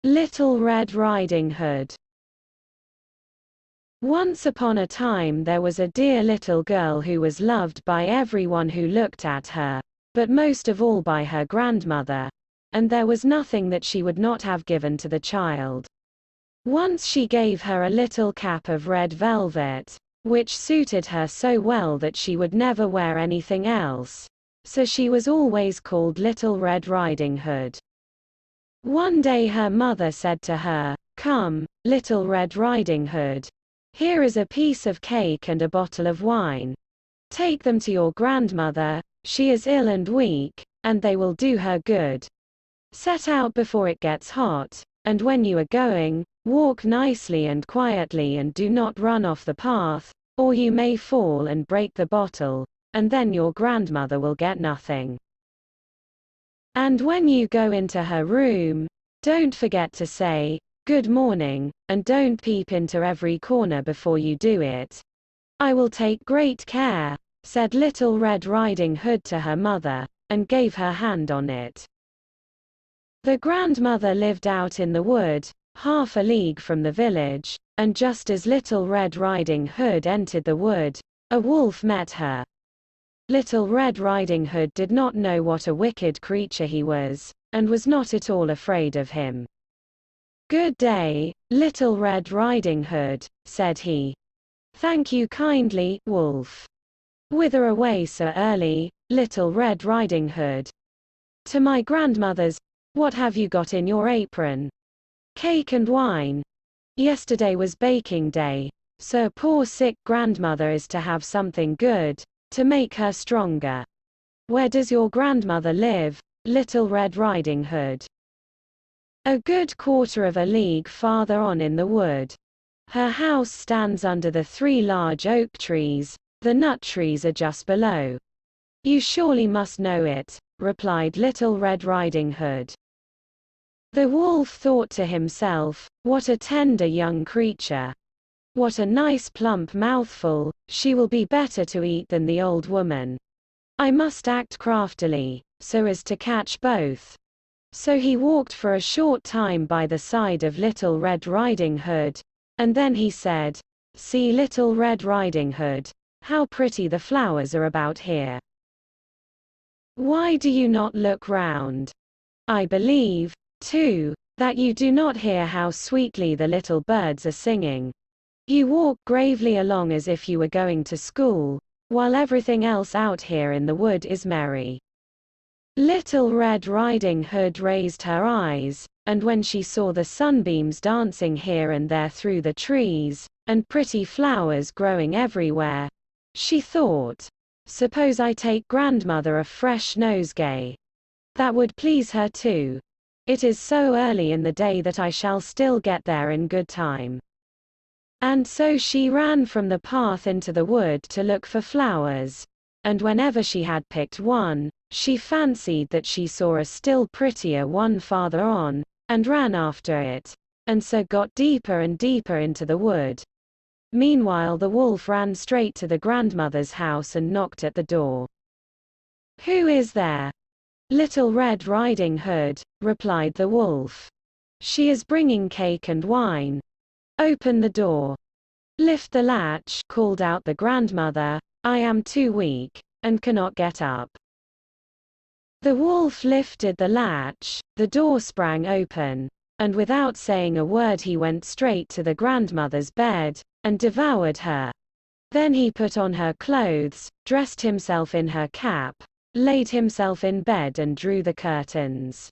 Little Red Riding Hood. Once upon a time there was a dear little girl who was loved by everyone who looked at her, but most of all by her grandmother, and there was nothing that she would not have given to the child. Once she gave her a little cap of red velvet, which suited her so well that she would never wear anything else, so she was always called Little Red Riding Hood. One day her mother said to her, "Come, Little Red Riding Hood. Here is a piece of cake and a bottle of wine. Take them to your grandmother, she is ill and weak, and they will do her good. Set out before it gets hot, and when you are going, walk nicely and quietly and do not run off the path, or you may fall and break the bottle, and then your grandmother will get nothing. And when you go into her room, don't forget to say, 'Good morning,' and don't peep into every corner before you do it." "I will take great care," said Little Red Riding Hood to her mother, and gave her hand on it. The grandmother lived out in the wood, half a league from the village, and just as Little Red Riding Hood entered the wood, a wolf met her. Little Red Riding Hood did not know what a wicked creature he was, and was not at all afraid of him. "Good day, Little Red Riding Hood," said he. "Thank you kindly, wolf. Whither away so early, Little Red Riding Hood?" "To my grandmother's." "What have you got in your apron?" "Cake and wine. Yesterday was baking day, so poor sick grandmother is to have something good, to make her stronger." "Where does your grandmother live, Little Red Riding Hood?" "A good quarter of a league farther on in the wood. Her house stands under the 3 large oak trees, the nut trees are just below." "You surely must know it," replied Little Red Riding Hood. The wolf thought to himself, "What a tender young creature! What a nice plump mouthful, she will be better to eat than the old woman. I must act craftily, so as to catch both." So he walked for a short time by the side of Little Red Riding Hood, and then he said, "See, Little Red Riding Hood, how pretty the flowers are about here. Why do you not look round? I believe, too, that you do not hear how sweetly the little birds are singing. You walk gravely along as if you were going to school, while everything else out here in the wood is merry." Little Red Riding Hood raised her eyes, and when she saw the sunbeams dancing here and there through the trees, and pretty flowers growing everywhere, she thought, "Suppose I take grandmother a fresh nosegay? That would please her too. It is so early in the day that I shall still get there in good time." And so she ran from the path into the wood to look for flowers, and whenever she had picked one, she fancied that she saw a still prettier one farther on, and ran after it, and so got deeper and deeper into the wood. Meanwhile the wolf ran straight to the grandmother's house and knocked at the door. "Who is there?" "Little Red Riding Hood," replied the wolf. "She is bringing cake and wine." "Open the door." "Lift the latch," called out the grandmother. "I am too weak, and cannot get up." The wolf lifted the latch, the door sprang open, and without saying a word he went straight to the grandmother's bed, and devoured her. Then he put on her clothes, dressed himself in her cap, laid himself in bed and drew the curtains.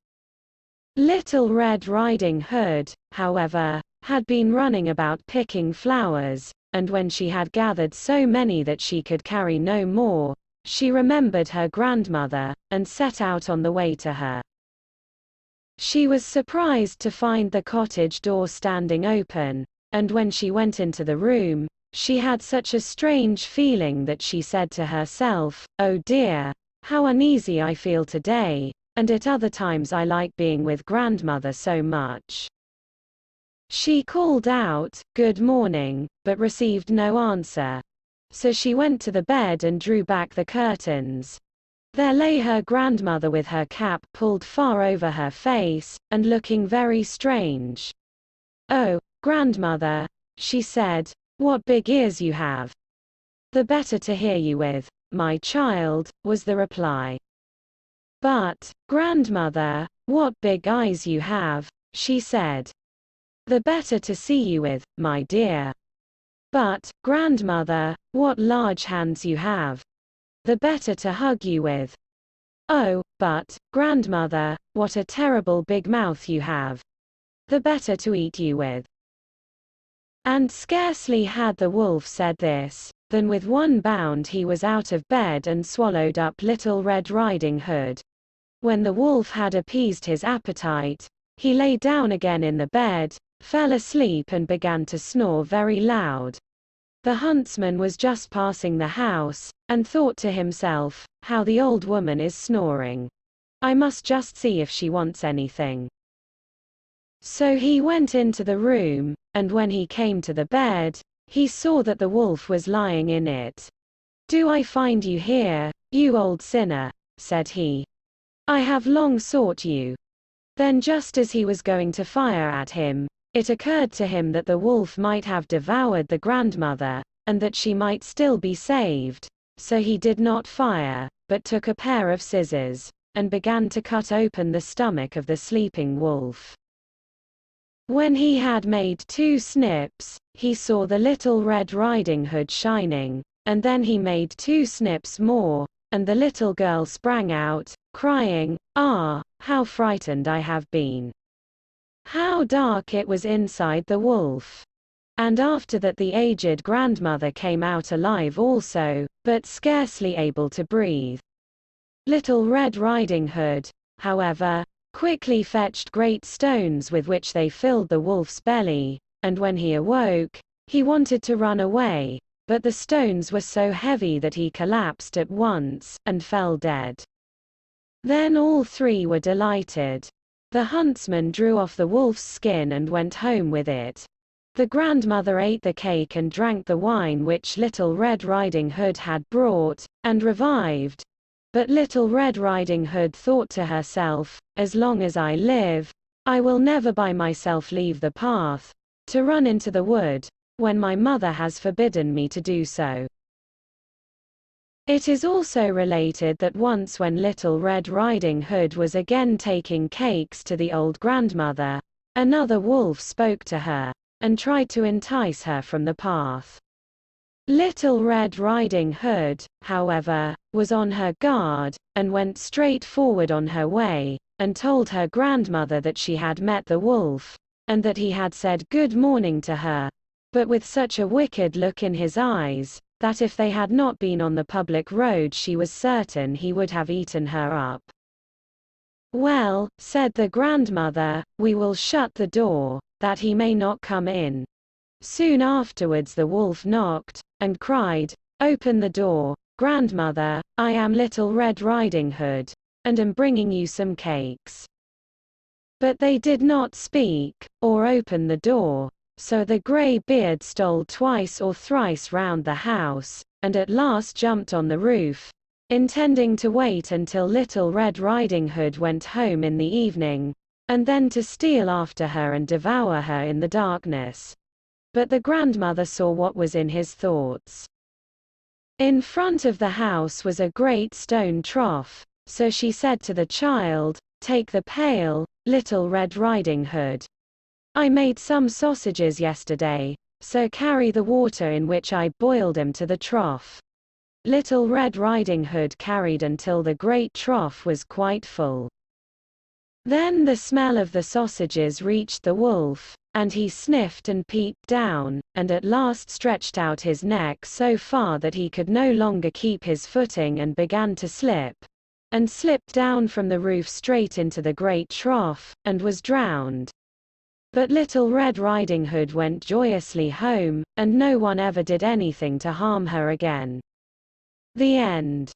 Little Red Riding Hood, however, had been running about picking flowers, and when she had gathered so many that she could carry no more, she remembered her grandmother, and set out on the way to her. She was surprised to find the cottage door standing open, and when she went into the room, she had such a strange feeling that she said to herself, "Oh dear, how uneasy I feel today, and at other times I like being with grandmother so much." She called out, "Good morning," but received no answer. So she went to the bed and drew back the curtains. There lay her grandmother with her cap pulled far over her face, and looking very strange. "Oh, grandmother," she said, "what big ears you have." "The better to hear you with, my child," was the reply. "But, grandmother, what big eyes you have," she said. "The better to see you with, my dear." "But, grandmother, what large hands you have. The better to hug you with." "Oh, but, grandmother, what a terrible big mouth you have. The better to eat you with." And scarcely had the wolf said this, than with one bound he was out of bed and swallowed up Little Red Riding Hood. When the wolf had appeased his appetite, he lay down again in the bed, fell asleep and began to snore very loud. The huntsman was just passing the house, and thought to himself, "How the old woman is snoring. I must just see if she wants anything." So he went into the room, and when he came to the bed, he saw that the wolf was lying in it. "Do I find you here, you old sinner?" said he. "I have long sought you." Then just as he was going to fire at him, it occurred to him that the wolf might have devoured the grandmother, and that she might still be saved, so he did not fire, but took a pair of scissors, and began to cut open the stomach of the sleeping wolf. When he had made 2 snips, he saw the Little Red Riding Hood shining, and then he made 2 snips more, and the little girl sprang out, crying, "Ah, how frightened I have been!" How dark it was inside the wolf! And after that the aged grandmother came out alive also, but scarcely able to breathe. Little Red Riding Hood, however, quickly fetched great stones with which they filled the wolf's belly, and when he awoke, he wanted to run away, but the stones were so heavy that he collapsed at once, and fell dead. Then all 3 were delighted. The huntsman drew off the wolf's skin and went home with it. The grandmother ate the cake and drank the wine which Little Red Riding Hood had brought, and revived. But Little Red Riding Hood thought to herself, "As long as I live, I will never by myself leave the path, to run into the wood, when my mother has forbidden me to do so." It is also related that once when Little Red Riding Hood was again taking cakes to the old grandmother, another wolf spoke to her, and tried to entice her from the path. Little Red Riding Hood, however, was on her guard, and went straight forward on her way, and told her grandmother that she had met the wolf, and that he had said good morning to her, but with such a wicked look in his eyes, that if they had not been on the public road she was certain he would have eaten her up. "Well," said the grandmother, "we will shut the door, that he may not come in." Soon afterwards the wolf knocked, and cried, "Open the door, grandmother, I am Little Red Riding Hood, and am bringing you some cakes." But they did not speak, or open the door. So the grey beard stole twice or thrice round the house, and at last jumped on the roof, intending to wait until Little Red Riding Hood went home in the evening, and then to steal after her and devour her in the darkness. But the grandmother saw what was in his thoughts. In front of the house was a great stone trough, so she said to the child, "Take the pail, Little Red Riding Hood. I made some sausages yesterday, so carry the water in which I boiled them to the trough." Little Red Riding Hood carried until the great trough was quite full. Then the smell of the sausages reached the wolf, and he sniffed and peeped down, and at last stretched out his neck so far that he could no longer keep his footing and began to slip, and slipped down from the roof straight into the great trough, and was drowned. But Little Red Riding Hood went joyously home, and no one ever did anything to harm her again. The end.